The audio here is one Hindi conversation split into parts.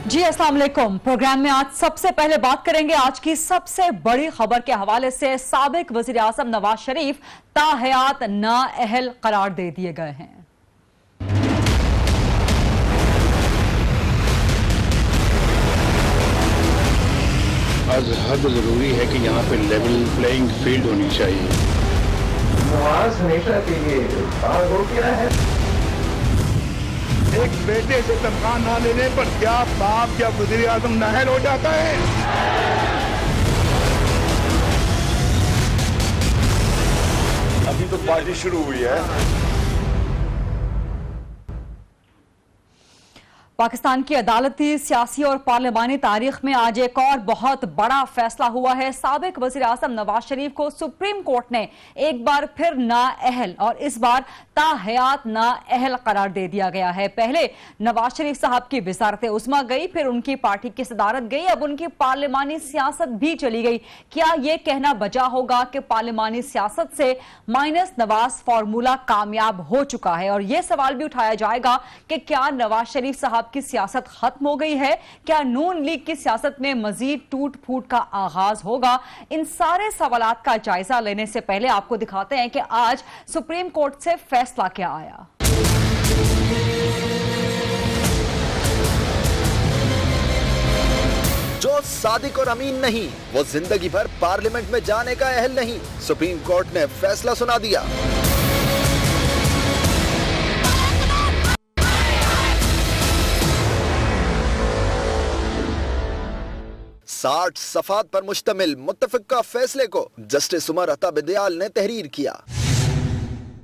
जी अस्सलाम वालेकुम। प्रोग्राम में आज सबसे पहले बात करेंगे आज की सबसे बड़ी खबर के हवाले से। साबिक वजीर आजम नवाज शरीफ ताहयात नाअहल करार दे दिए गए हैं। आज हद जरूरी है कि यहाँ पे लेवल प्लेइंग फील्ड होनी चाहिए। नवाज हमेशा के लिए बाहर हो गया है। एक बेटे से तनख्वाह ना लेने पर क्या बाप या वजीर आजम नाअहल हो जाता है? अभी तो पार्टी शुरू हुई है। पाकिस्तान की अदालती, सियासी और पार्लिमानी तारीख में आज एक और बहुत बड़ा फैसला हुआ है। साबिक वजीर आजम नवाज शरीफ को सुप्रीम कोर्ट ने एक बार फिर नाअहल और इस बार ताहयात नाअहल करार दे दिया गया है। पहले नवाज शरीफ साहब की वज़ारत उस्मा गई, फिर उनकी पार्टी की सदारत गई, अब उनकी पार्लिमानी सियासत भी चली गई। क्या यह कहना बजा होगा कि पार्लिमानी सियासत से माइनस नवाज फॉर्मूला कामयाब हो चुका है? और यह सवाल भी उठाया जाएगा कि क्या नवाज शरीफ साहब की सियासत खत्म हो गई है? क्या नून लीग की सियासत में मजीद टूट फूट का आगाज होगा? इन सारे सवालात का जायजा लेने से पहले आपको दिखाते हैं कि आज सुप्रीम कोर्ट से फैसला क्या आया। जो सादिक और अमीन नहीं, वो जिंदगी भर पार्लियामेंट में जाने का अहल नहीं। सुप्रीम कोर्ट ने फैसला सुना दिया। 60 सफात पर मुश्तमिल मुत्तफिका फैसले को जस्टिस उमर अता बिदयाल ने तहरीर किया।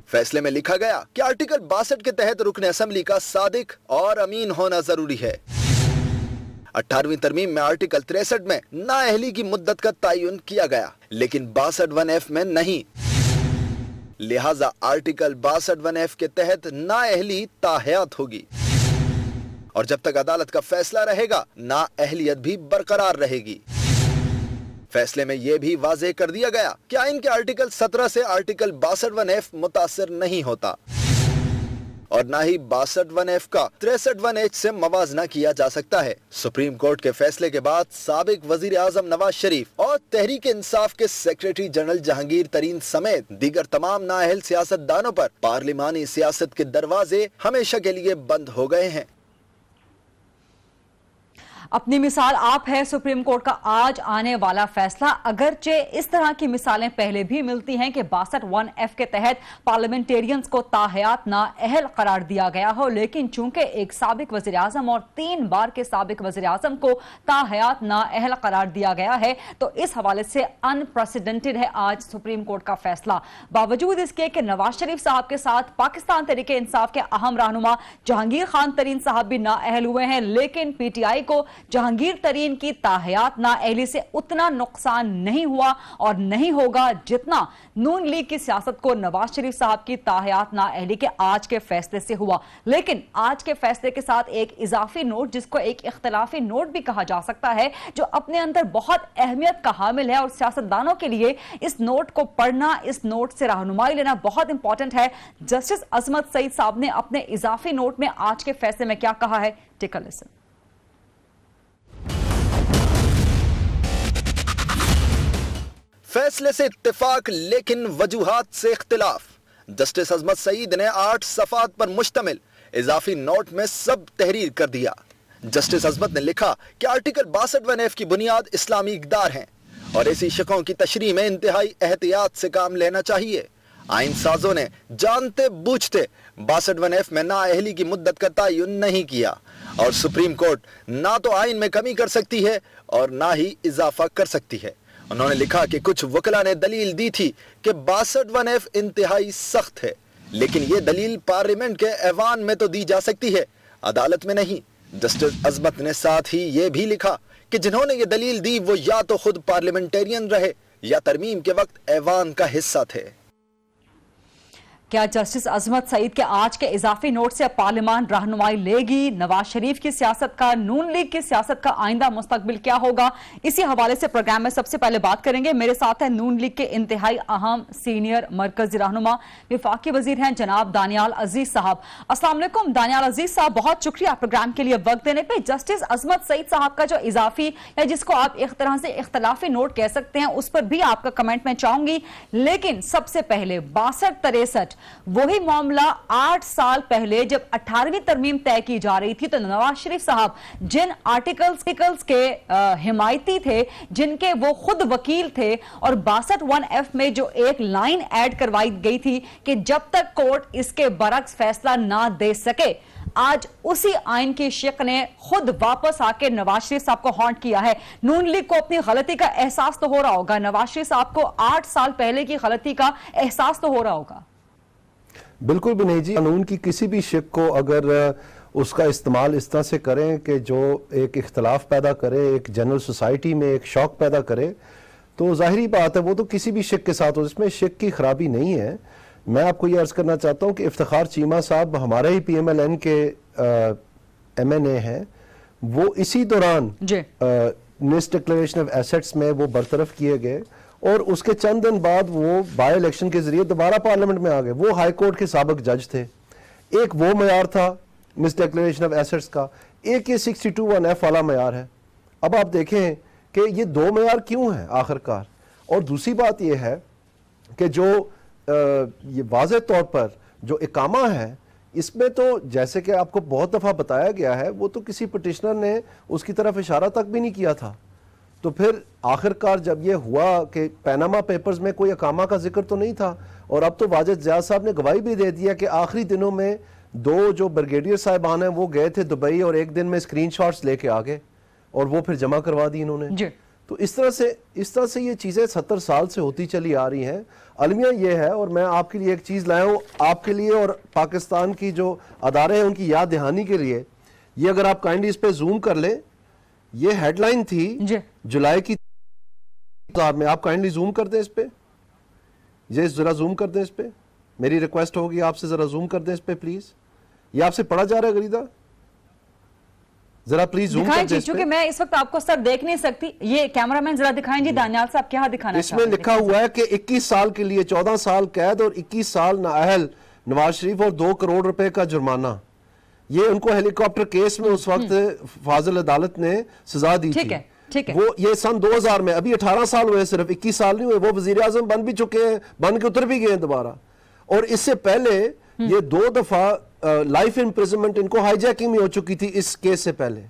फैसले में लिखा गया कि आर्टिकल 62 के तहत रुकन असेंबली का सादिक और अमीन होना जरूरी है। 18वीं तरमीम में आर्टिकल 63 में नाअहली की मुद्दत का तयन किया गया, लेकिन 62(1)(f) में नहीं। लिहाजा आर्टिकल 62(1)(f) के तहत नाअहली ताहयात होगी और जब तक अदालत का फैसला रहेगा नाअहलियत भी बरकरार रहेगी। फैसले में यह भी वाज़ेह कर दिया गया कि आइन के आर्टिकल 17 से आर्टिकल 62(1)(f) मुतासिर नहीं होता और ना ही 62(1)(f) का 63(1)(h) से मवाजना किया जा सकता है। सुप्रीम कोर्ट के फैसले के बाद साबिक वजीर आजम नवाज शरीफ और तहरीक इंसाफ के सेक्रेटरी जनरल जहांगीर तरीन समेत दीगर तमाम नाअहल सियासतदानों पर पार्लिमानी सियासत के दरवाजे हमेशा के लिए बंद हो गए हैं। अपनी मिसाल आप है सुप्रीम कोर्ट का आज आने वाला फैसला। अगरचे इस तरह की मिसालें पहले भी मिलती हैं कि 62(1)(f) के तहत पार्लियामेंटेरियंस को ताहयात नाअहल करार दिया गया हो, लेकिन चूंकि एक साबिक वजीर आजम और 3 बार के साबिक वजीर आजम को ताहयात नाअहल करार दिया गया है, तो इस हवाले से अनप्रेसिडेंटेड है आज सुप्रीम कोर्ट का फैसला। बावजूद इसके कि नवाज शरीफ साहब के साथ पाकिस्तान तहरीक इंसाफ के अहम रहनुमा जहांगीर खान तरीन साहब भी नाअहल हुए हैं, लेकिन PTI को जहांगीर तरीन की ताहयात नाअहली से उतना नुकसान नहीं हुआ और नहीं होगा जितना नून लीग की सियासत को नवाज शरीफ साहब की ताहयात नाअहली के आज के फैसले से हुआ। लेकिन आज के फैसले के साथ एक इजाफी नोट, जिसको एक इख्तिलाफी नोट भी कहा जा सकता है, जो अपने अंदर बहुत अहमियत का हामिल है और सियासतदानों के लिए इस नोट को पढ़ना, इस नोट से रहनुमाई लेना बहुत इंपॉर्टेंट है। जस्टिस अजमत सईद साहब ने अपने इजाफी नोट में आज के फैसले में क्या कहा है, टेक अ लिसन। फैसले से इत्तेफाक लेकिन वजूहात से इख्तिलाफ। जस्टिस अजमत सईद ने 8 सफात पर मुश्तमिल इजाफी नोट में सब तहरीर कर दिया। जस्टिस अजमत ने लिखा कि आर्टिकल 62(1)(f) की बुनियाद इस्लामी इक़दार हैं और ऐसी शिकों की तशरीह में इंतहाई एहतियात से काम लेना चाहिए। आइन साजों ने जानते बूझते 62(1)(f) में नाअहली की मुद्दत का तयन नहीं किया और सुप्रीम कोर्ट ना तो आइन में कमी कर सकती है और ना ही इजाफा कर सकती है। उन्होंने लिखा कि कुछ वकला ने दलील दी थी कि 62(1)(f) इंतहाई सख्त है, लेकिन ये दलील पार्लियामेंट के ऐवान में तो दी जा सकती है, अदालत में नहीं। जस्टिस अजमत ने साथ ही ये भी लिखा कि जिन्होंने ये दलील दी वो या तो खुद पार्लियामेंटेरियन रहे या तरमीम के वक्त ऐवान का हिस्सा थे। क्या जस्टिस अजमत सईद के आज के इजाफी नोट से पार्लियामान रहनुमाई लेगी? नवाज शरीफ की सियासत का, नून लीग की सियासत का आइंदा मुस्तकबिल क्या होगा? इसी हवाले से प्रोग्राम में सबसे पहले बात करेंगे। मेरे साथ है नून लीग के इंतहाई अहम सीनियर मरकजी रहनुमा विफाकी वजीर हैं जनाब दानियाल अजीज साहब। अस्सलाम वालेकुम दानियाल अजीज साहब, बहुत शुक्रिया प्रोग्राम के लिए वक्त देने पे। जस्टिस अजमत सईद साहब का जो इजाफी या जिसको आप एक तरह से इख्तलाफी नोट कह सकते हैं, उस पर भी आपका कमेंट मैं चाहूंगी, लेकिन सबसे पहले 62-63 वही मामला 8 साल पहले जब 18वीं तरमीम तय की जा रही थी, तो नवाज शरीफ साहब जिन आर्टिकल्स के हिमायती थे, जिनके वो खुद वकील थे, और 62(1)F में जो एक लाइन ऐड करवाई गई थी कि जब तक कोर्ट इसके बरक्स फैसला ना दे सके, आज उसी आइन की शिक ने खुद वापस आके नवाज शरीफ साहब को हॉन्ट किया है। नून लीग को अपनी गलती का एहसास तो हो रहा होगा, नवाज शरीफ साहब को 8 साल पहले की गलती का एहसास तो हो रहा होगा। बिल्कुल भी नहीं जी, कानून की किसी भी शिक को अगर उसका इस्तेमाल इस तरह से करें कि जो एक इख्तलाफ पैदा करे, एक जनरल सोसाइटी में एक शौक पैदा करे, तो जाहिरी बात है वो तो किसी भी शिक के साथ हो, इसमें शिक की खराबी नहीं है। मैं आपको ये अर्ज करना चाहता हूँ कि इफ्तिखार चीमा साहब हमारे ही PMLN के MNA हैं, वो इसी दौरान मिस डिक्लेरेशन ऑफ एसेट्स में वो बरतरफ किए गए और उसके चंद दिन बाद वो बाय इलेक्शन के जरिए दोबारा पार्लियामेंट में आ गए। वो हाई कोर्ट के साबिक जज थे। एक वो मयार था मिस डिक्लेरेशन ऑफ एसेट्स का, एक ये 62(1)F वाला मयार है। अब आप देखें कि ये दो मयार क्यों हैं आखिरकार। और दूसरी बात ये है कि जो ये वाज़ेह तौर पर जो इकामा है, इसमें तो जैसे कि आपको बहुत दफ़ा बताया गया है, वो तो किसी पिटिशनर ने उसकी तरफ इशारा तक भी नहीं किया था। तो फिर आखिरकार जब ये हुआ कि पैनामा पेपर्स में कोई अकामा का जिक्र तो नहीं था, और अब तो वाजिद ज़िया साहब ने गवाही भी दे दिया कि आखिरी दिनों में 2 जो ब्रिगेडियर साहिबान हैं वो गए थे दुबई और एक दिन में स्क्रीनशॉट्स लेके आ गए और वो फिर जमा करवा दी इन्होंने। तो इस तरह से ये चीज़ें 70 साल से होती चली आ रही हैं। अलमिया ये है, और मैं आपके लिए एक चीज़ लाया हूँ आपके लिए और पाकिस्तान की जो अदारे हैं उनकी याद दहानी के लिए। ये अगर आप काइंडली इस पे जूम कर लें, ये हेडलाइन थी जुलाई की में। आप काइंडली जूम कर दें इस पे, ये जरा जूम कर दें इस पे, मेरी रिक्वेस्ट होगी आपसे, जरा जूम कर दें इस पे प्लीज। ये आपसे पढ़ा जा रहा है गरीदा, जरा प्लीज जूम कर दें। क्योंकि मैं इस वक्त आपको सर देख नहीं सकती, ये कैमरामैन जरा दिखाएं जी। दानियाल साहब क्या दिखाना? इसमें लिखा हुआ है कि 21 साल के लिए 14 साल कैद और 21 साल नाअहल नवाज शरीफ और 2 करोड़ रुपए का जुर्माना। ये उनको हेलीकॉप्टर केस में उस वक्त फाजिल अदालत ने सजा दी थी। ठीक है। वो ये सन 2000 में, अभी 18 साल हुए, सिर्फ 21 साल नहीं हुए। वो वजीर आजम बन भी चुके हैं, बन के उतर भी गए दोबारा। और इससे पहले ये 2 दफा लाइफ इम्प्रिजनमेंट इनको हाईजैकिंग में हो चुकी थी इस केस से पहले।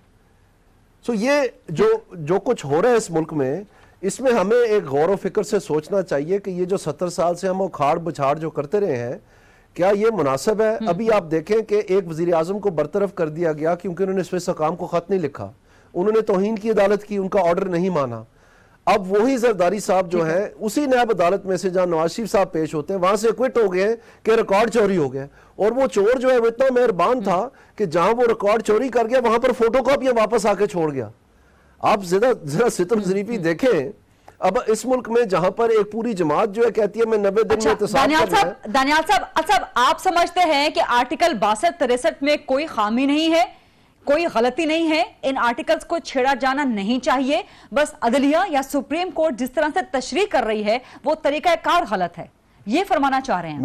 सो ये जो कुछ हो रहा है इस मुल्क में, इसमें हमें एक गौर व फिक्र से सोचना चाहिए कि ये जो 70 साल से हम वो खाड़ बुछाड़ जो करते रहे हैं, क्या ये मुनासिब है? अभी आप देखें कि एक वजीर आजम को बरतरफ कर दिया गया क्योंकि उन्होंने स्विस हकाम को खत नहीं लिखा, उन्होंने तौहीन की अदालत की, उनका ऑर्डर नहीं माना। अब वही जरदारी साहब जो है उसी नायब अदालत में से जहां नवाज शरीफ साहब पेश होते हैं, वहां से क्विट हो गए कि रिकॉर्ड चोरी हो गया। और वो चोर जो है वो इतना मेहरबान था कि जहां वो रिकॉर्ड चोरी कर गया वहां पर फोटोकॉपियां वापस आके छोड़ गया। आप जरा सितम ज़रीफ़ी देखें। अब इस मुल्क में जहां पर एक पूरी जमात जो है कहती है मैं 90 दिन में दानियाल साहब आप समझते हैं कि आर्टिकल 62-63 में कोई खामी नहीं है, कोई गलती नहीं है, इन आर्टिकल्स को छेड़ा जाना नहीं चाहिए, बस अदलिया या सुप्रीम कोर्ट जिस तरह से तशरीह कर रही है वो तरीकाकार गलत है, ये फरमाना चाह रहे हैं?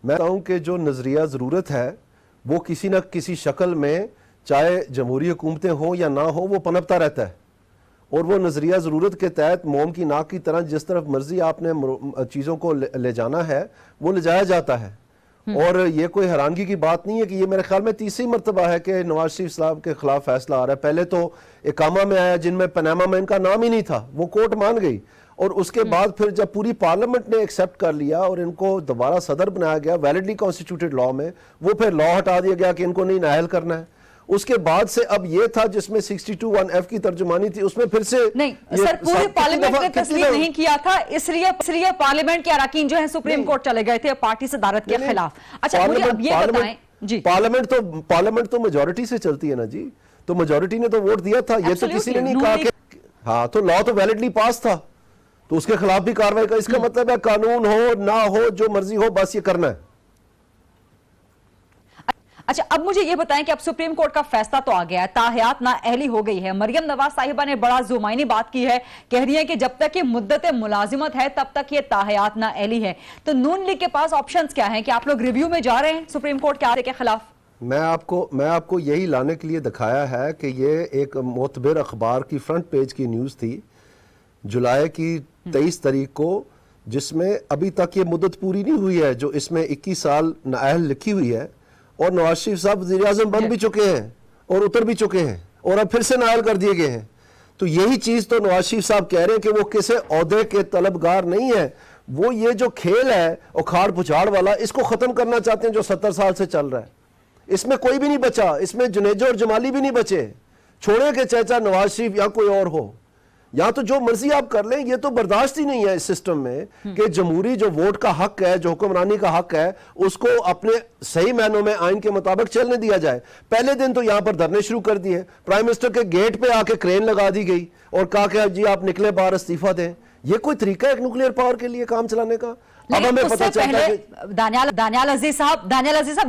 मैं कहूं कि जो नजरिया जरूरत है वो किसी न किसी शक्ल में, चाहे जमहूरी हुकूमतें हो या ना हो, वो पनपता रहता है। और वो नजरिया जरूरत के तहत मोम की नाक की तरह जिस तरफ मर्जी आपने चीजों को ले जाना है वो ले जाया जाता है। और ये कोई हैरानगी की बात नहीं है कि ये मेरे ख्याल में 30री मरतबा है कि नवाज शरीफ साहब के खिलाफ फैसला आ रहा है। पहले तो इकामा में आया जिनमें पनामा में इनका नाम ही नहीं था, वो कोर्ट मान गई। और उसके बाद फिर जब पूरी पार्लियामेंट ने एक्सेप्ट कर लिया और इनको दोबारा सदर बनाया गया वैलिडली कॉन्स्टिट्यूटेड लॉ में, वो फिर लॉ हटा दिया गया कि इनको नहीं नाअहल करना है। उसके बाद से अब ये था जिसमें 62(1)F की तर्जुमानी थी, उसमें फिर से नहीं सर, पूरी पार्लियामेंट ने तस्लीम नहीं किया था, इसलिए पार्लियामेंट के अरकान जो है सुप्रीम कोर्ट चले गए थे पार्टी सदारत के खिलाफ। अच्छा मुझे अब ये बताएं जी, पार्लियामेंट तो मेजोरिटी से चलती है ना जी, तो मेजोरिटी ने तो वोट दिया था। ये तो किसी ने नहीं कहा कि हाँ, तो लॉ तो वैलिडली पास था, तो उसके खिलाफ भी कार्रवाई का। इसका मतलब है कानून हो ना हो, जो मर्जी हो, बस ये करना है। अच्छा, अब मुझे ये बताएं कि अब सुप्रीम कोर्ट का फैसला तो आ गया है, ताहयात नाअहली हो गई है। मरियम नवाज साहिबा ने बड़ा जुमाइनी बात की है, कह रही है कि जब तक ये मुद्दत मुलाजिमत है तब तक ये ताहयात नाअहली है। तो नून लीग के पास ऑप्शंस क्या हैं कि आप लोग रिव्यू में जा रहे हैं सुप्रीम कोर्ट के आदेश के खिलाफ? मैं आपको यही लाने के लिए दिखाया है कि ये एक मोतबर अखबार की फ्रंट पेज की न्यूज़ थी जुलाई की 23 तारीख को, जिसमें अभी तक ये मुद्दत पूरी नहीं हुई है, जो इसमें 21 साल नाअहल लिखी हुई है, और नवाज शरीफ साहब वज़ीर आज़म बन भी चुके हैं और उतर भी चुके हैं और अब फिर से नाअहल कर दिए गए हैं। तो यही चीज़ तो नवाज शरीफ साहब कह रहे हैं कि वो किसी ओहदे के तलबगार नहीं है, वो ये जो खेल है उखाड़ पुछाड़ वाला, इसको ख़त्म करना चाहते हैं जो 70 साल से चल रहा है। इसमें कोई भी नहीं बचा, इसमें जुनेजो और जमाली भी नहीं बचे। छोड़े के चाचा नवाज शरीफ या कोई और हो, या तो जो मर्जी आप कर लें। ये तो बर्दाश्त ही नहीं है इस सिस्टम में कि जमहूरी जो वोट का हक है, जो हुक्मरानी का हक है, उसको अपने सही मायनों में आइन के मुताबिक चलने दिया जाए। पहले दिन तो यहां पर धरने शुरू कर दिए, प्राइम मिनिस्टर के गेट पे आके क्रेन लगा दी गई और कहा कि जी आप निकले बाहर, इस्तीफा दें। ये कोई तरीका है एक न्यूक्लियर पावर के लिए काम चलाने का? अब हमें पता चलता है कि दानियाल अजीज साहब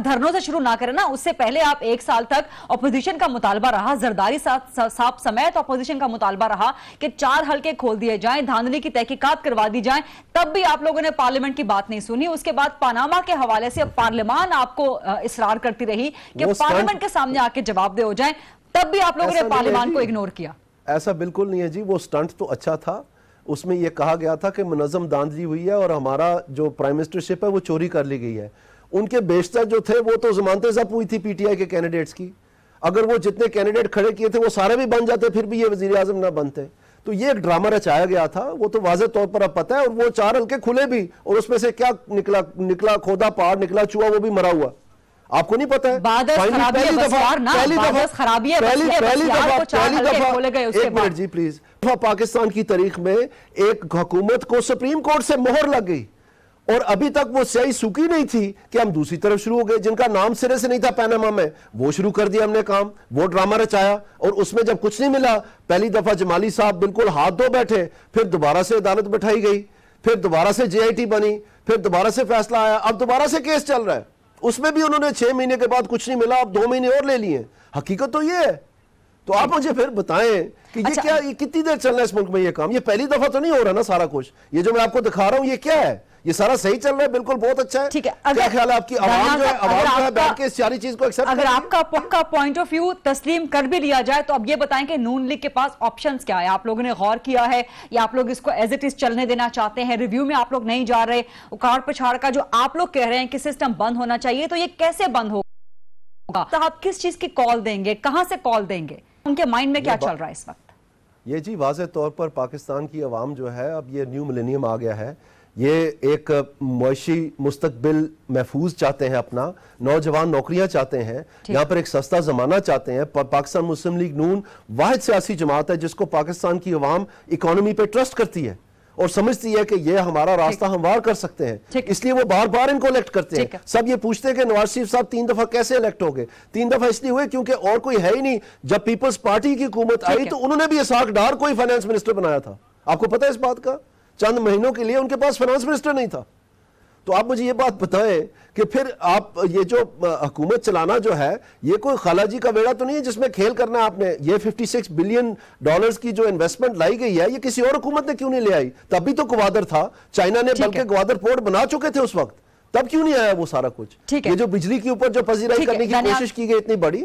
धरनों से शुरू ना करें ना। उससे पहले आप 1 साल तक अपोजिशन का मुतालबा रहा, जरदारी साहब समेत अपोजिशन का मुतालबा रहा कि 4 हल्के खोल दिए जाएं, धांधली की तहकीकात करवा दी जाएं। तब भी आप लोगों ने पार्लियामेंट की बात नहीं सुनी। उसके बाद पानामा के हवाले से पार्लियामान आपको इसरार करती रही कि पार्लियामेंट के सामने आके जवाब दे हो जाए, तब भी आप लोगों ने पार्लियामान को इग्नोर किया। ऐसा बिल्कुल नहीं है जी, वो स्टंट तो अच्छा था। उसमें यह कहा गया था कि मुनज़्ज़म धांधली हुई है और हमारा जो प्राइम मिनिस्टरशिप है वो चोरी कर ली गई है। उनके बेशतर जो थे वो तो ज़मानतें ज़ब्त हुई थी पीटीआई के कैंडिडेट्स की। अगर वो जितने कैंडिडेट खड़े किए थे वो सारे भी बन जाते, फिर भी ये वज़ीर आज़म ना बनते। तो ये एक ड्रामा रचाया गया था, वो तो वाज़ेह तौर पर अब पता है। और वो 4 हल्के खुले भी, और उसमें से क्या निकला खोदा पहाड़ निकला चूहा, वो भी मरा हुआ। आपको नहीं पता है? एक मिनट जी प्लीज। पाकिस्तान की तारीख में एक हुकूमत को सुप्रीम कोर्ट से मोहर लग गई और अभी तक वो स्याही सूखी नहीं थी कि हम दूसरी तरफ शुरू हो गए। जिनका नाम सिरे से नहीं था पैनामा में, वो शुरू कर दिया हमने काम, वो ड्रामा रचाया। और उसमें जब कुछ नहीं मिला, पहली दफा जमाली साहब बिल्कुल हाथ धो बैठे, फिर दोबारा से अदालत बैठाई गई, फिर दोबारा से जेआईटी बनी, फिर दोबारा से फैसला आया, अब दोबारा से केस चल रहा है। उसमें भी उन्होंने 6 महीने के बाद कुछ नहीं मिला, अब 2 महीने और ले लिए। हकीकत तो ये है। तो आप मुझे फिर बताएं कि ये क्या, ये कितनी देर चल रहा है इस मुल्क में ये काम? ये पहली दफा तो नहीं हो रहा ना सारा कुछ। ये जो मैं आपको दिखा रहा हूं ये क्या है? ये सारा सही चल रहा है, बिल्कुल बहुत अच्छा है। ठीक है, क्या ख्याल है आपकी? आवाम जो है, आवाम जो है बैठ के इस सारी चीज को एक्सेप्ट, अगर आपका पॉइंट ऑफ व्यू तस्लीम कर भी लिया जाए, तो अब ये बताएं कि नून लीग के पास ऑप्शंस क्या है? आप लोगों ने गौर किया है या आप लोग इसको एज इट इज चलने देना चाहते हैं? रिव्यू में आप लोग नहीं जा रहे? उखाड़ पछाड़ का जो आप लोग कह रहे हैं कि सिस्टम बंद होना चाहिए, तो ये कैसे बंद होगा? तो आप किस चीज की कॉल देंगे, कहां से कॉल देंगे? उनके माइंड में क्या चल रहा है इस वक्त? ये जी वाज़ेह तौर पर पाकिस्तान की आवाम जो है, अब ये न्यू मिलेनियम आ गया है, ये एक मुआशी मुस्तकबिल महफूज चाहते हैं, अपना नौजवान नौकरियां चाहते हैं, यहाँ पर एक सस्ता ज़माना चाहते हैं। पाकिस्तान मुस्लिम लीग नून वाहिद सियासी जमात है जिसको पाकिस्तान की आवाम इकोनॉमी पे ट्रस्ट करती है और समझती है कि ये हमारा रास्ता हमवार कर सकते हैं, इसलिए वो बार बार इनको इलेक्ट करते हैं। सब ये पूछते हैं कि नवाज शरीफ साहब 3 दफा कैसे इलेक्ट हो गए? 3 दफा इसलिए हुए क्योंकि और कोई है ही नहीं। जब पीपल्स पार्टी की हुकूमत आई तो उन्होंने भी इसाक डार को ही फाइनेंस मिनिस्टर बनाया था। आपको पता है इस बात का? चंद महीनों के लिए उनके पास फाइनेंस मिनिस्टर नहीं था। तो आप मुझे ये बात बताएं कि फिर आप ये जो हुकूमत चलाना जो है, ये कोई खालाजी का बेड़ा तो नहीं है जिसमें खेल करना है आपने? ये $56 बिलियन की जो इन्वेस्टमेंट लाई गई है, ये किसी और हुकूमत ने क्यों नहीं ले आई? तब भी तो गवादर था, चाइना ने बल्कि गवादर पोर्ट बना चुके थे उस वक्त, तब क्यों नहीं आया वो सारा कुछ? ये जो बिजली के ऊपर जो पजीराई करने की कोशिश की गई इतनी बड़ी।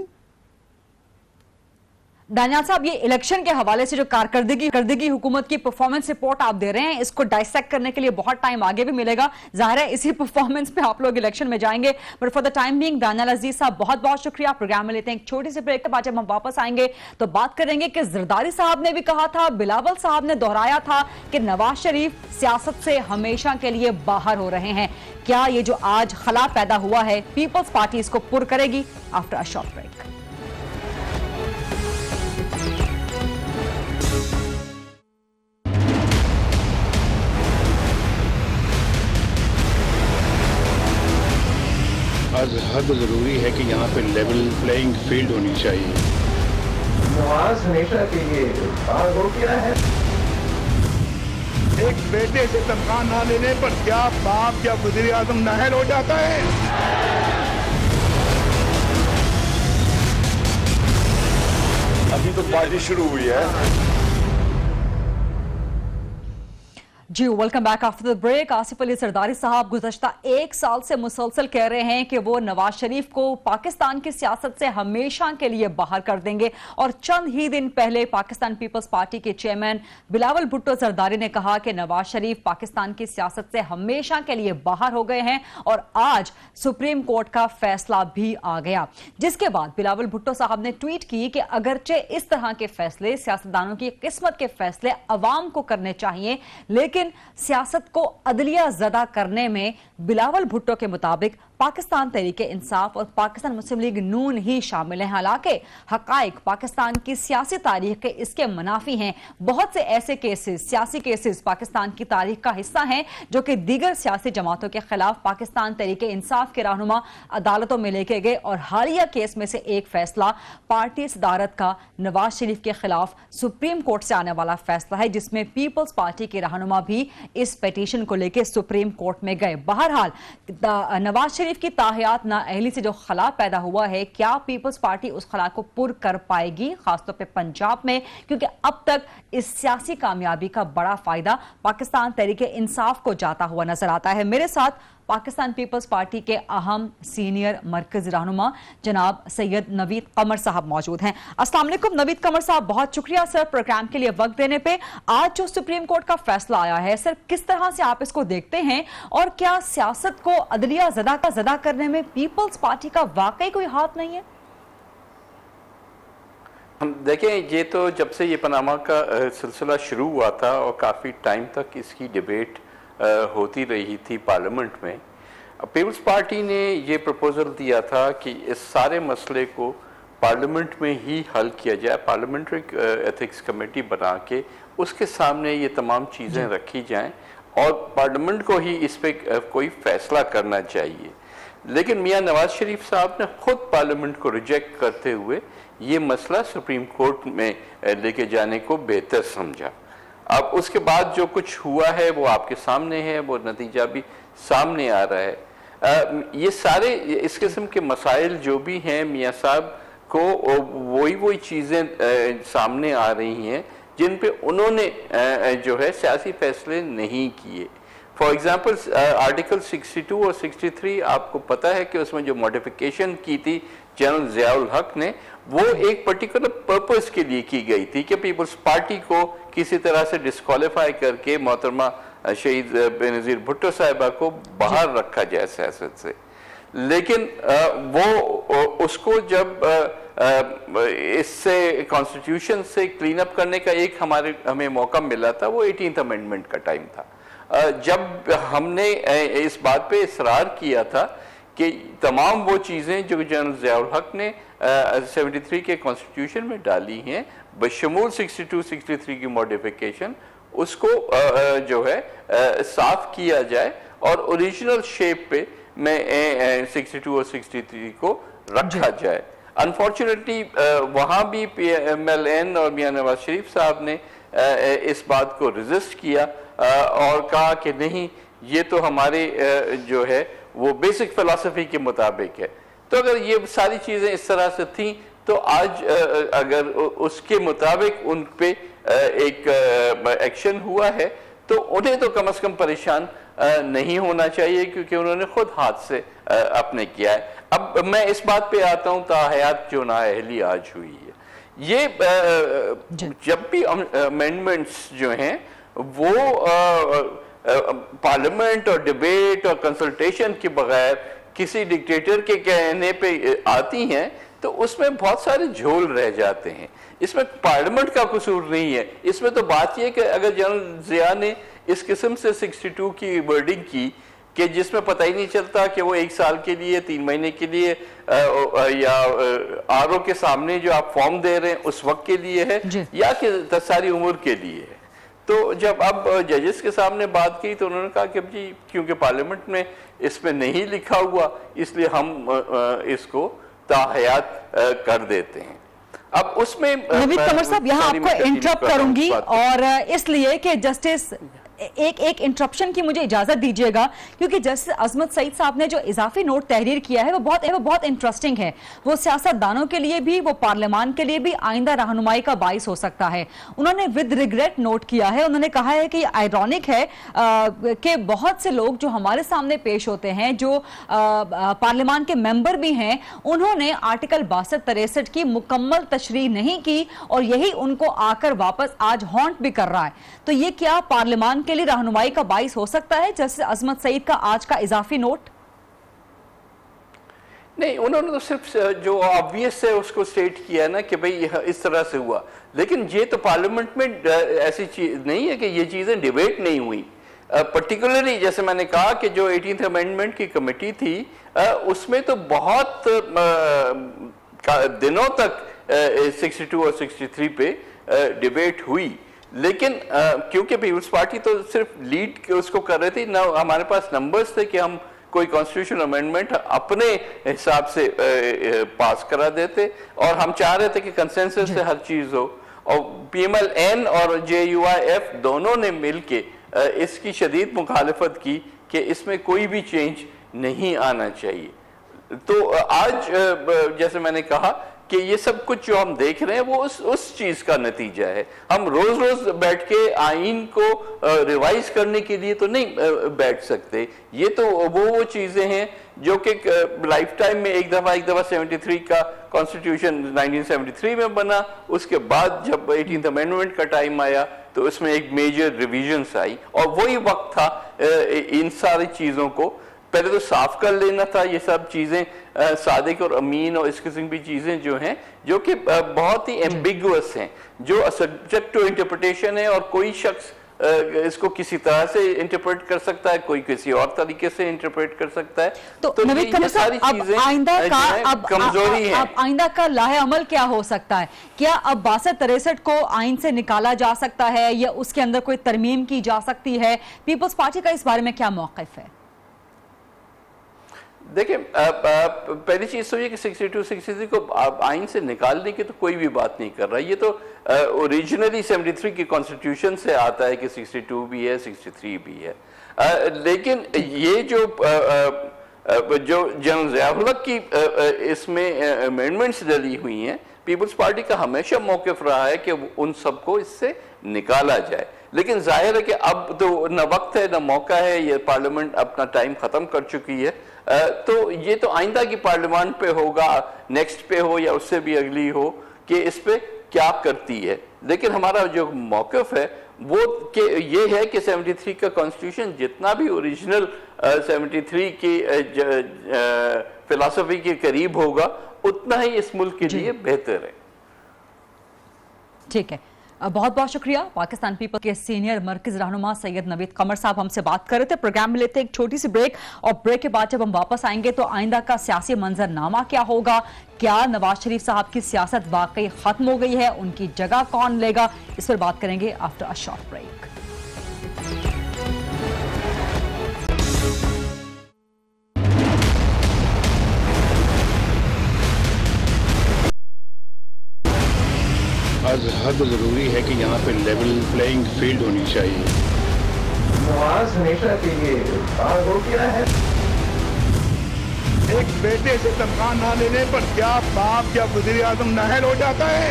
दानियाल साहब, ये इलेक्शन के हवाले से जो कारकर्दगी हुकूमत की परफॉर्मेंस रिपोर्ट आप दे रहे हैं, इसको डाइसेक्ट करने के लिए बहुत टाइम आगे भी मिलेगा। जाहिर है इसी परफॉर्मेंस पे आप लोग इलेक्शन में जाएंगे, but for the time being Daniyal Aziz साहब बहुत बहुत शुक्रिया। प्रोग्राम में लेते हैं एक छोटी सी ब्रेक के बाद जब हम वापस आएंगे तो बात करेंगे कि जरदारी साहब ने भी कहा था, बिलावल साहब ने दोहराया था कि नवाज शरीफ सियासत से हमेशा के लिए बाहर हो रहे हैं। क्या ये जो आज खला पैदा हुआ है, पीपल्स पार्टी इसको पुर करेगी? After a short break. आज हद ज़रूरी है कि यहाँ पे लेवल प्लेइंग फील्ड होनी चाहिए। नवाज हमेशा के लिए बाहर हो गया है। एक बेटे से तनख्वाह ना लेने पर क्या बाप या वज़ीर आज़म नाअहल हो जाता है? अभी तो पार्टी शुरू हुई है। जी welcome back after the break. Asif Ali Zardari साहब गुज़श्ता एक साल से मुसलसल कह रहे हैं कि वो नवाज शरीफ को पाकिस्तान की सियासत से हमेशा के लिए बाहर कर देंगे और चंद ही दिन पहले पाकिस्तान पीपल्स पार्टी के चेयरमैन बिलावल भुट्टो जरदारी ने कहा कि नवाज शरीफ पाकिस्तान की सियासत से हमेशा के लिए बाहर हो गए हैं और आज सुप्रीम कोर्ट का फैसला भी आ गया, जिसके बाद बिलावल भुट्टो साहब ने ट्वीट की कि अगरचे इस तरह के फैसले सियासतदानों की किस्मत के फैसले अवाम को करने चाहिए, लेकिन सियासत को अदलिया ज़दा करने में बिलावल भुट्टो के मुताबिक पाकिस्तान तहरीक इंसाफ और पाकिस्तान मुस्लिम लीग नून ही शामिल हैं। हालांकि हकाइक पाकिस्तान की सियासी तारीख के इसके मुनाफी हैं। बहुत से ऐसे केसेस, सियासी केसेस पाकिस्तान की तारीख का हिस्सा हैं जो कि दीगर सियासी जमातों के खिलाफ पाकिस्तान तहरीक इंसाफ के रहनुमा अदालतों में लेके गए और हालिया केस में से एक फैसला पार्टी सदारत का नवाज शरीफ के खिलाफ सुप्रीम कोर्ट से आने वाला फैसला है, जिसमें पीपल्स पार्टी के रहनुमा भी इस पिटीशन को लेकर सुप्रीम कोर्ट में गए। बहरहाल नवाज शरीफ की ताहयात नाअहली से जो खला पैदा हुआ है, क्या पीपल्स पार्टी उस खला को पुर कर पाएगी, खासतौर पे पंजाब में, क्योंकि अब तक इस सियासी कामयाबी का बड़ा फायदा पाकिस्तान तहरीक इंसाफ को जाता हुआ नजर आता है। मेरे साथ पाकिस्तान पीपल्स पार्टी के अहम सीनियर मरकजी रहनुमा जनाब सैयद नवीद कमर साहब मौजूद हैं। अस्सलाम वालेकुम नवीद कमर साहब, बहुत शुक्रिया सर प्रोग्राम के लिए वक्त देने पे। आज जो सुप्रीम कोर्ट का फैसला आया है सर, किस तरह से आप इसको देखते हैं और क्या सियासत को अदलिया ज़दा करने में पीपल्स पार्टी का वाकई कोई हाथ नहीं है? हम देखें, ये तो जब से ये पनामा का सिलसिला शुरू हुआ था और काफ़ी टाइम तक इसकी डिबेट होती रही थी पार्लियामेंट में, पीपल्स पार्टी ने ये प्रपोजल दिया था कि इस सारे मसले को पार्लियामेंट में ही हल किया जाए, पार्लियामेंट्री एथिक्स कमेटी बना के उसके सामने ये तमाम चीज़ें रखी जाएं और पार्लियामेंट को ही इस पर कोई फैसला करना चाहिए। लेकिन मियां नवाज शरीफ साहब ने खुद पार्लियामेंट को रिजेक्ट करते हुए ये मसला सुप्रीम कोर्ट में लेके जाने को बेहतर समझा। अब उसके बाद जो कुछ हुआ है वो आपके सामने है, वो नतीजा भी सामने आ रहा है। ये सारे इस किस्म के मसाइल जो भी हैं मियां साहब को वही चीज़ें सामने आ रही हैं जिन पे उन्होंने जो है सियासी फैसले नहीं किए। फॉर एग्ज़ाम्पल आर्टिकल 62 और 63 आपको पता है कि उसमें जो मॉडिफिकेशन की थी जनरल ज़ियाउल हक ने, वो एक पर्टिकुलर पर्पस के लिए की गई थी कि पीपल्स पार्टी को किसी तरह से डिस्क्वालीफाई करके मोहतरमा शहीद बेनज़ीर भुट्टो साहिबा को बाहर रखा जाए सियासत से। लेकिन वो उसको जब इससे कॉन्स्टिट्यूशन से क्लीन अप करने का एक हमें मौका मिला था, वो 18th अमेंडमेंट का टाइम था, जब हमने इस बात पे इसरार किया था कि तमाम वो चीज़ें जो जनरल ज़ियाउल हक ने 73 के कॉन्स्टिट्यूशन में डाली हैं बशमूल 62-63 की मॉडिफिकेशन, उसको जो है साफ किया जाए और ओरिजिनल शेप पे में 62 और 63 को रखा जाए। अनफॉर्चुनेटली वहाँ भी PMLN और मियां नवाज शरीफ साहब ने इस बात को रेजिस्ट किया और कहा कि नहीं, ये तो हमारे जो है वो बेसिक फिलॉसफी के मुताबिक है। तो अगर ये सारी चीज़ें इस तरह से थी तो आज अगर उसके मुताबिक उन पे एक एक्शन हुआ है तो उन्हें तो कम से कम परेशान नहीं होना चाहिए, क्योंकि उन्होंने खुद हाथ से अपने किया है। अब मैं इस बात पे आता हूँ, ताहयात जो नाअहली आज हुई है, ये जब भी अमेंडमेंट्स जो हैं वो पार्लियामेंट और डिबेट और कंसल्टेशन के बगैर किसी डिक्टेटर के कहने पे आती हैं तो उसमें बहुत सारे झोल रह जाते हैं। इसमें पार्लियामेंट का कसूर नहीं है, इसमें तो बात यह है कि अगर जनरल ज़िया ने इस किस्म से 62 की वर्डिंग की कि जिसमें पता ही नहीं चलता कि वो 1 साल के लिए, 3 महीने के लिए या RO के सामने जो आप फॉर्म दे रहे हैं उस वक्त के लिए है या कि सारी उम्र के लिए है, तो जब अब जजेस के सामने बात की तो उन्होंने कहा कि जी क्योंकि पार्लियामेंट में इसमें नहीं लिखा हुआ इसलिए हम इसको ताहयात कर देते हैं। अब उसमें नवीद कमर साहब यहाँ आपको इंटरप्ट करूंगी और इसलिए कि जस्टिस एक इंटरप्शन की मुझे इजाजत दीजिएगा, क्योंकि जस्टिस अजमत सईद साहब ने जो इजाफी नोट तहरीर किया है वो बहुत इंटरेस्टिंग है। वो सियासतदानों के लिए भी, वो पार्लियामान के लिए भी आइंदा रहनुमाई का बाइस हो सकता है। उन्होंने विद रिग्रेट नोट किया है, उन्होंने कहा है कि आयरॉनिक है कि बहुत से लोग जो हमारे सामने पेश होते हैं, जो पार्लियामान के मेंबर भी हैं, उन्होंने आर्टिकल 62-63 की मुकम्मल तशरीह नहीं की और यही उनको आकर वापस आज हॉन्ट भी कर रहा है। तो ये क्या पार्लियामान के लिए रहनुमाई का बाइस हो सकता है जस्टिस अजमत सईद का आज का इजाफी नोट? नहीं, उन्होंने तो सिर्फ जो ऑब्वियस है उसको स्टेट किया है ना कि भाई इस तरह से हुआ, लेकिन ये तो पार्लियामेंट में ऐसी चीज नहीं है कि ये चीजें डिबेट नहीं हुई। पर्टिकुलरली जैसे मैंने कहा कि जो 18th अमेंडमेंट की कमेटी थी उसमें तो बहुत दिनों तक 62 और 63 पे डिबेट हुई, लेकिन क्योंकि पीपल्स पार्टी तो सिर्फ लीड उसको कर रही थी ना, हमारे पास नंबर्स थे कि हम कोई कॉन्स्टिट्यूशन अमेंडमेंट अपने हिसाब से पास करा देते, और हम चाह रहे थे कि कंसेंसस से हर चीज हो। और PMLN और JUIF दोनों ने मिलके इसकी शदीद मुखालफत की कि इसमें कोई भी चेंज नहीं आना चाहिए। तो आज जैसे मैंने कहा कि ये सब कुछ जो हम देख रहे हैं वो उस चीज का नतीजा है। हम रोज रोज बैठ के आइन को रिवाइज करने के लिए तो नहीं बैठ सकते। ये तो वो चीजें हैं जो कि लाइफ टाइम में एक दफा 73 का कॉन्स्टिट्यूशन 1973 में बना, उसके बाद जब 18th अमेंडमेंट का टाइम आया तो उसमें एक मेजर रिविजन्स आई, और वही वक्त था इन सारी चीजों को पहले तो साफ कर लेना था। ये सब चीजें सादिक और अमीन और इस किस्म की चीजें जो हैं, जो कि बहुत ही एम्बिगुअस हैं, जो सब्जेक्ट टू इंटरप्रिटेशन है, और कोई शख्स इसको किसी तरह से इंटरप्रेट कर सकता है, कोई किसी और तरीके से इंटरप्रेट कर सकता है। तो ये सारी चीजें कमजोरी है। अब आइंदा का लाहे अमल क्या हो सकता है? क्या अब 62-63 को आइन से निकाला जा सकता है या उसके अंदर कोई तरमीम की जा सकती है? पीपल्स पार्टी का इस बारे में क्या मौक़िफ़ है? देखिए, पहली चीज तो ये कि 62-63 को आइन से निकालने की तो कोई भी बात नहीं कर रहा। ये तो ओरिजिनली 73 की कॉन्स्टिट्यूशन से आता है कि 62 भी है, 63 भी है। लेकिन ये जो जनरल ज़िया-उल हक की इसमें अमेंडमेंट्स डली हुई हैं, पीपल्स पार्टी का हमेशा मौक़िफ़ रहा है कि उन सबको इससे निकाला जाए। लेकिन जाहिर है कि अब तो न वक्त है न मौका है, ये पार्लियामेंट अपना टाइम ख़त्म कर चुकी है। तो ये तो आइंदा की पार्लियामेंट पे होगा, नेक्स्ट पे हो या उससे भी अगली हो, कि इस पे क्या करती है। लेकिन हमारा जो मौक़िफ़ है वो कि ये है कि 73 का कॉन्स्टिट्यूशन जितना भी ओरिजिनल 73 की फिलॉसफी के करीब होगा उतना ही इस मुल्क के लिए बेहतर है। ठीक है, बहुत बहुत शुक्रिया। पाकिस्तान पीपल के सीनियर मरकज रहनुमा सैयद नवीद कमर साहब हमसे बात कर रहे थे। प्रोग्राम में लेते एक छोटी सी ब्रेक, और ब्रेक के बाद जब हम वापस आएंगे तो आइंदा का सियासी मंजरनामा क्या होगा, क्या नवाज शरीफ साहब की सियासत वाकई खत्म हो गई है, उनकी जगह कौन लेगा, इस पर बात करेंगे आफ्टर अ शॉर्ट ब्रेक। आज हद ज़रूरी है कि यहाँ पे लेवल प्लेइंग फील्ड होनी चाहिए। नवाज हमेशा के लिए बात हो गया है। एक बेटे से तनख्वाह ना लेने पर क्या बाप या वज़ीर आज़म नाअहल हो जाता है?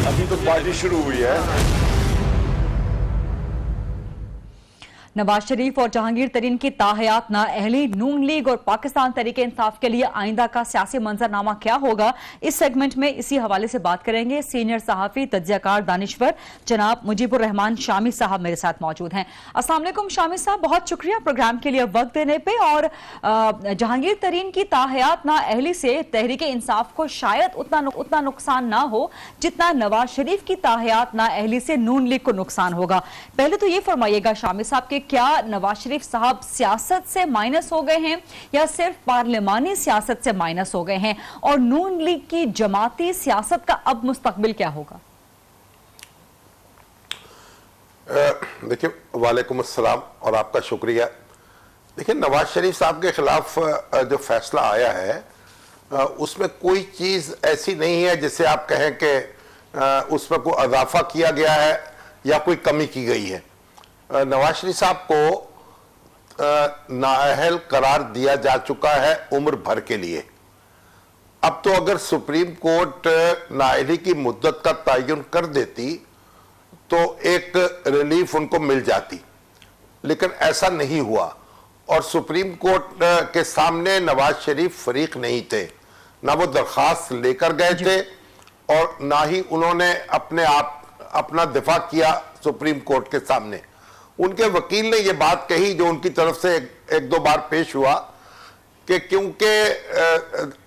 अभी तो पार्टी शुरू हुई है। नवाज शरीफ और जहांगीर तरीन की ताहयात नाअहली, नून लीग और पाकिस्तान तहरीके इंसाफ के लिए आइंदा का सियासी मंजरनामा क्या होगा, इस सेगमेंट में इसी हवाले से बात करेंगे। सीनियर सहाफी तज्जियाकार दानिश्वर जनाब मुजीबुर रहमान शामी साहब मेरे साथ मौजूद हैं। अस्सलाम वालेकुम शामी साहब, बहुत शुक्रिया प्रोग्राम के लिए वक्त देने पे। और जहांगीर तरीन की ताहयात नाअहली से तहरीके इंसाफ को शायद उतना नुकसान ना हो जितना नवाज शरीफ की ताहयात नाअहली से नून लीग को नुकसान होगा। पहले तो ये फरमाइएगा शामी साहब कि क्या नवाज शरीफ साहब सियासत से माइनस हो गए हैं या सिर्फ पार्लियामानी सियासत से माइनस हो गए हैं, और नून लीग की जमाती सियासत का अब मुस्तकबिल क्या होगा? देखिए, वालेकुम अस्सलाम और आपका शुक्रिया। देखिए, नवाज शरीफ साहब के खिलाफ जो फैसला आया है उसमें कोई चीज ऐसी नहीं है जिससे आप कहें कि उसमें कोई इजाफा किया गया है या कोई कमी की गई है। नवाज शरीफ साहब को नाअहल करार दिया जा चुका है उम्र भर के लिए। अब तो अगर सुप्रीम कोर्ट नाअहली की मुद्दत का तयन कर देती तो एक रिलीफ उनको मिल जाती, लेकिन ऐसा नहीं हुआ और सुप्रीम कोर्ट के सामने नवाज शरीफ फरीक नहीं थे, ना वो दरखास्त लेकर गए थे और ना ही उन्होंने अपना दिफा किया सुप्रीम कोर्ट के सामने। उनके वकील ने ये बात कही जो उनकी तरफ से एक दो बार पेश हुआ कि क्योंकि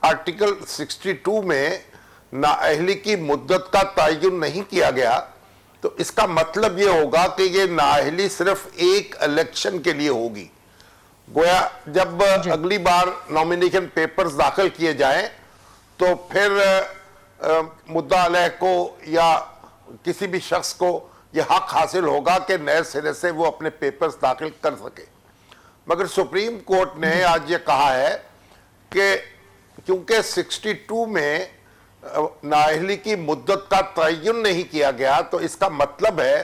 आर्टिकल 62 में नाअहली की मुद्दत का तयन नहीं किया गया तो इसका मतलब ये होगा कि ये नाअहली सिर्फ एक इलेक्शन के लिए होगी। गोया जब अगली बार नॉमिनेशन पेपर्स दाखिल किए जाएं तो फिर मुद्दा अलह को या किसी भी शख्स को यह हक हासिल होगा कि नए सिरे से वो अपने पेपर्स दाखिल कर सके। मगर सुप्रीम कोर्ट ने आज ये कहा है कि क्योंकि 62 में नाअहली की मुद्दत का तयन नहीं किया गया तो इसका मतलब है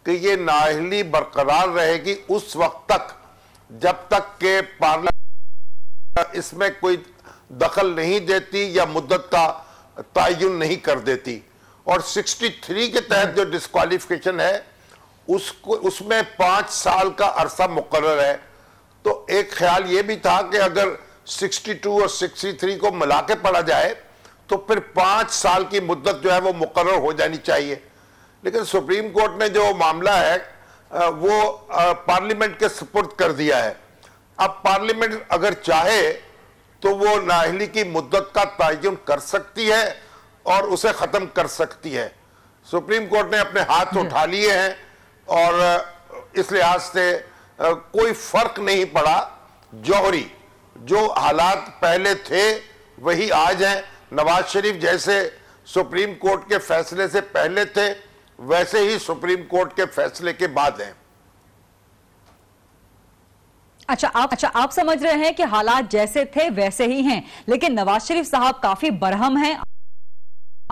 कि ये नाअहली बरकरार रहेगी उस वक्त तक जब तक के पार्लियामेंट इसमें कोई दखल नहीं देती या मुद्दत का तयन नहीं कर देती। और 63 के तहत जो डिस्क्वालिफिकेशन है उसमें 5 साल का अरसा मुकर्रर है। तो एक ख्याल ये भी था कि अगर 62 और 63 को मिला के पढ़ा जाए तो फिर 5 साल की मुद्दत जो है वो मुकर्रर हो जानी चाहिए। लेकिन सुप्रीम कोर्ट ने जो मामला है वो पार्लियामेंट के सुपुर्द कर दिया है। अब पार्लियामेंट अगर चाहे तो वो नाअहली की मुद्दत का तयन कर सकती है और उसे खत्म कर सकती है। सुप्रीम कोर्ट ने अपने हाथ उठा लिए हैं और इस लिहाज से कोई फर्क नहीं पड़ा। जौहरी जो हालात पहले थे वही आज हैं। नवाज शरीफ जैसे सुप्रीम कोर्ट के फैसले से पहले थे वैसे ही सुप्रीम कोर्ट के फैसले के बाद हैं। अच्छा आप समझ रहे हैं कि हालात जैसे थे वैसे ही हैं, लेकिन नवाज शरीफ साहब काफी बरहम हैं।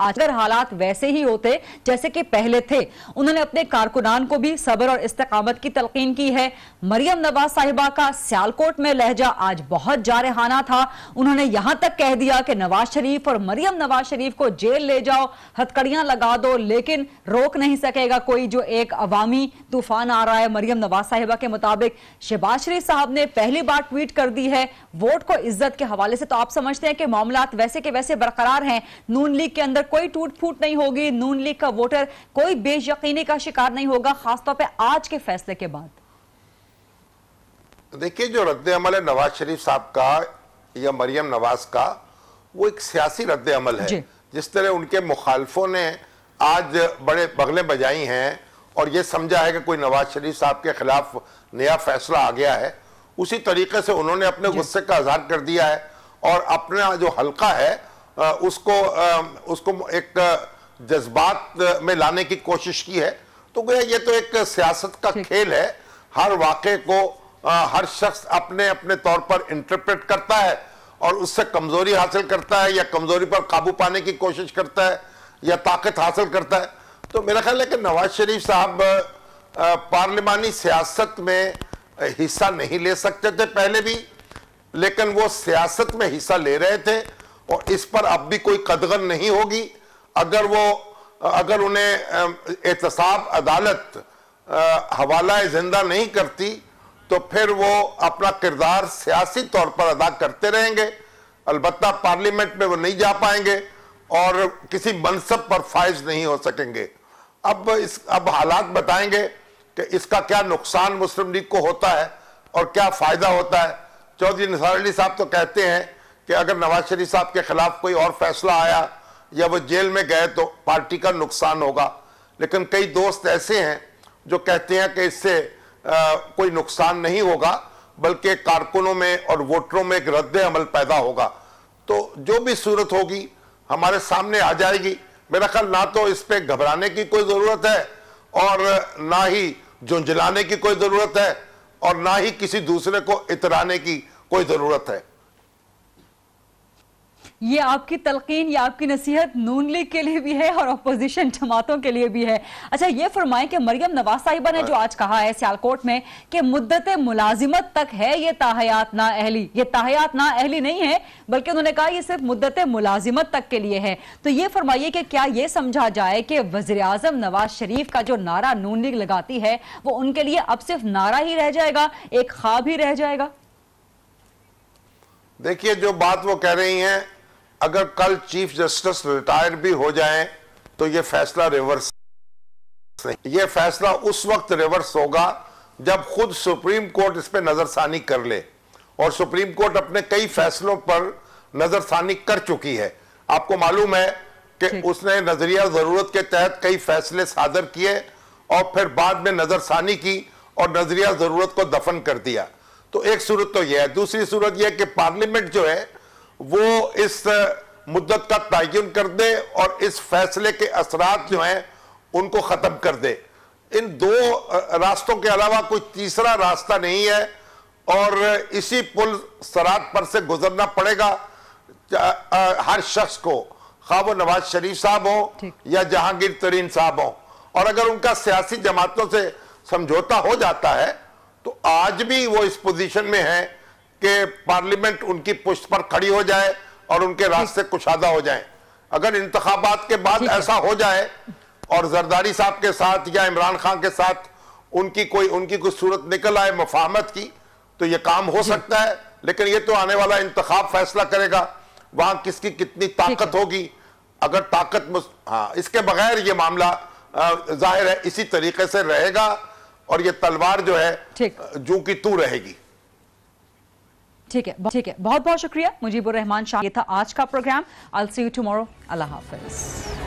अगर हालात वैसे ही होते जैसे कि पहले थे, उन्होंने अपने कारकुनान को भी सब्र और इस्तिकामत की तलकीन की है। मरियम नवाज साहिबा का सियालकोट में लहजा आज बहुत जारहाना था। उन्होंने यहां तक कह दिया कि नवाज शरीफ और मरियम नवाज शरीफ को जेल ले जाओ, हथकड़ियां लगा दो, लेकिन रोक नहीं सकेगा कोई जो एक अवामी तूफान आ रहा है। मरियम नवाज साहिबा के मुताबिक शहबाज शरीफ साहब ने पहली बार ट्वीट कर दी है वोट को इज्जत के हवाले से। तो आप समझते हैं कि मामलात वैसे के वैसे बरकरार हैं, नून लीग के अंदर कोई टूट फूट नहीं होगी, नून लीग का वोटर कोई बेयकीनी का शिकार नहीं होगा, खासतौर पे आज के फैसले के बाद? देखिए, जो रद्द अमल है नवाज शरीफ साहब का या मरियम नवाज का, वो एक सियासी रद्द अमल है। जिस तरह उनके मुखालफों ने आज बड़े बगले बजाई हैं और ये समझा है कि कोई नवाज शरीफ साहब के खिलाफ नया फैसला आ गया है, उसी तरीके से उन्होंने अपने गुस्से का इजहार कर दिया है और अपना जो हल्का है उसको एक जज्बात में लाने की कोशिश की है। तो ये तो एक सियासत का खेल है। हर वाक़े को हर शख्स अपने अपने तौर पर इंटरप्रेट करता है और उससे कमजोरी हासिल करता है या कमजोरी पर काबू पाने की कोशिश करता है या ताकत हासिल करता है। तो मेरा ख्याल है कि नवाज शरीफ साहब पार्लिमानी सियासत में हिस्सा नहीं ले सकते थे पहले भी, लेकिन वो सियासत में हिस्सा ले रहे थे और इस पर अब भी कोई कदगन नहीं होगी। अगर उन्हें एहतसाब अदालत हवाला जिंदा नहीं करती तो फिर वो अपना किरदार सियासी तौर पर अदा करते रहेंगे। अलबत्ता पार्लियामेंट में वो नहीं जा पाएंगे और किसी मनसब पर फाइज नहीं हो सकेंगे। अब हालात बताएंगे कि इसका क्या नुकसान मुस्लिम लीग को होता है और क्या फायदा होता है। चौधरी निसार अली साहब तो कहते हैं कि अगर नवाज शरीफ साहब के खिलाफ कोई और फैसला आया या वो जेल में गए तो पार्टी का नुकसान होगा, लेकिन कई दोस्त ऐसे हैं जो कहते हैं कि इससे कोई नुकसान नहीं होगा बल्कि कारकुनों में और वोटरों में एक रद्द अमल पैदा होगा। तो जो भी सूरत होगी हमारे सामने आ जाएगी। मेरा ख्याल ना तो इस पे घबराने की कोई जरूरत है और ना ही झुंझलाने की कोई जरूरत है और ना ही किसी दूसरे को इतराने की कोई जरूरत है। ये आपकी तलकीन या आपकी नसीहत नून लीग के लिए भी है और अपोजिशन जमातों के लिए भी है। अच्छा, ये फरमाएं कि मरियम नवाज साहिबा ने जो आज कहा है सियालकोट में कि मुद्दत मुलाजिमत तक है ये ताहयात ना अहली, ये ताहयात ना अहली नहीं है, बल्कि उन्होंने कहा ये सिर्फ मुद्दत मुलाजिमत तक के लिए है। तो ये फरमाइए कि क्या ये समझा जाए कि वज़ीर आज़म नवाज शरीफ का जो नारा नून लीग लगाती है वो उनके लिए अब सिर्फ नारा ही रह जाएगा, एक ख्वाब ही रह जाएगा? देखिए, जो बात वो कह रही हैं, अगर कल चीफ जस्टिस रिटायर भी हो जाए तो ये फैसला रिवर्स नहीं, ये फैसला उस वक्त रिवर्स होगा जब खुद सुप्रीम कोर्ट इस पे नजरसानी कर ले, और सुप्रीम कोर्ट अपने कई फैसलों पर नजरसानी कर चुकी है। आपको मालूम है कि उसने नजरिया जरूरत के तहत कई फैसले सादर किए और फिर बाद में नजरसानी की और नजरिया जरूरत को दफन कर दिया। तो एक सूरत तो यह है। दूसरी सूरत यह कि पार्लियामेंट जो है वो इस मुद्दत का तयन कर दे और इस फैसले के असरात जो हैं उनको खत्म कर दे। इन दो रास्तों के अलावा कोई तीसरा रास्ता नहीं है और इसी पुल सरात पर से गुजरना पड़ेगा हर शख्स को, खा वो नवाज शरीफ साहब हो या जहांगीर तरीन साहब हो। और अगर उनका सियासी जमातों से समझौता हो जाता है तो आज भी वो इस पोजीशन में है कि पार्लियामेंट उनकी पुष्ट पर खड़ी हो जाए और उनके रास्ते कुशादा हो जाए। अगर इंतखाबात के बाद ऐसा हो जाए और जरदारी साहब के साथ या इमरान खान के साथ उनकी कोई सूरत निकल आए मुफाहमत की, तो ये काम हो सकता है। लेकिन ये तो आने वाला इंतखाब फैसला करेगा वहां किसकी कितनी ताकत होगी। अगर ताकत, हाँ, इसके बगैर ये मामला जाहिर है इसी तरीके से रहेगा और ये तलवार जो है जू की तू रहेगी। ठीक है, बहुत बहुत शुक्रिया मुजीबुर रहमान शाह। ये था आज का programme. I'll see you tomorrow. अल्लाह हाफिज।